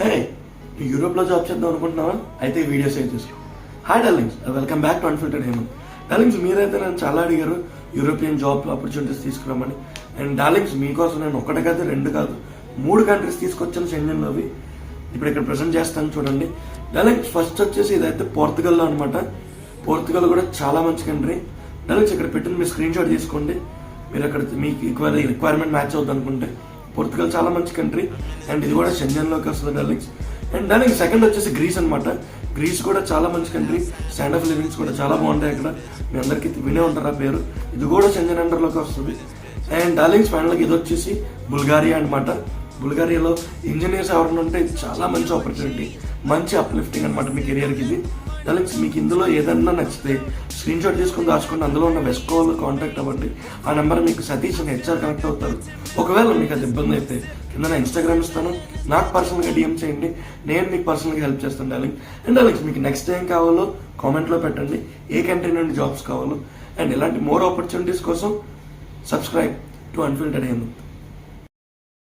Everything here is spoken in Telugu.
హే, యూరోప్లో జాబ్ చేద్దాం అనుకుంటున్నావా? అయితే ఈ వీడియో సేవ్ చేసుకో. Hi darlings, welcome back to unfiltered Hemanth. Darlings, మీరైతే నన్ను చాలా అడిగారు యూరోపియన్ జాబ్ ఆపర్చునిటీస్ తీసుకురామని. అండ్ డార్లింగ్స్, మీకోసం నేను ఒకటి కాదు, 2 కాదు, 3 కంట్రీస్ తీసుకొచ్చాను షెంజన్లోవి. ఇప్పుడు ఇక్కడ ప్రజెంట్ చేస్తాను చూడండి. డార్లింగ్స్, ఫస్ట్ వచ్చేసి ఇదైతే పోర్తుగల్లో అనమాట. పోర్తుగల్ కూడా చాలా మంచి కంట్రీ. డార్లింగ్స్, ఇక్కడ పెట్టిన మీరు స్క్రీన్ షాట్ తీసుకోండి. మీరు అక్కడ మీకు రిక్వైర్మెంట్ మ్యాచ్ అవుతుంది అనుకుంటే. పోర్తుగల్ చాలా మంచి కంట్రీ అండ్ ఇది కూడా షెంజన్లోకి వస్తుంది డార్లింగ్స్. అండ్ డార్లింగ్స్, సెకండ్ వచ్చేసి గ్రీస్ అనమాట. గ్రీస్ కూడా చాలా మంచి కంట్రీ. స్టాండ్ ఆఫ్ లివింగ్స్ కూడా చాలా బాగుంటాయి అక్కడ. మీ అందరికీ వినే ఉంటారు ఆ పేరు. ఇది కూడా షెంజన్ అండర్లోకి వస్తుంది. అండ్ డార్లింగ్స్, ఫైనల్గా ఇది వచ్చేసి బుల్గారియా అనమాట. బుల్గారియాలో ఇంజనీర్స్ ఎవరైనా ఉంటే చాలా మంచి ఆపర్చునిటీ, మంచి అప్లిఫ్టింగ్ అనమాట మీ కెరియర్కి ఇది. డార్లింగ్స్, మీకు ఇందులో ఏదన్నా నచ్చితే స్క్రీన్ షాట్ తీసుకుని దాచుకోండి. అందులో ఉన్న వెస్కోలో కాంటాక్ట్ అవ్వండి. ఆ నెంబర్ మీకు సతీష్ అని హెచ్ఆర్ కనెక్ట్ అవుతారు. ఒకవేళ మీకు అది ఇబ్బంది అయితే కింద నా ఇన్స్టాగ్రామ్ ఇస్తాను, నాకు పర్సనల్గా డిఎం చేయండి, నేను మీకు పర్సనల్గా హెల్ప్ చేస్తాను డార్లింగ్. అండ్ డార్లింగ్స్, మీకు నెక్స్ట్ ఏం కావాలో కామెంట్లో పెట్టండి, ఏ కంట్రీ నుండి జాబ్స్ కావాలో. అండ్ ఇలాంటి మోర్ ఆపర్చునిటీస్ కోసం సబ్స్క్రైబ్ టు అన్ఫిల్టర్డ్ హేమంత్.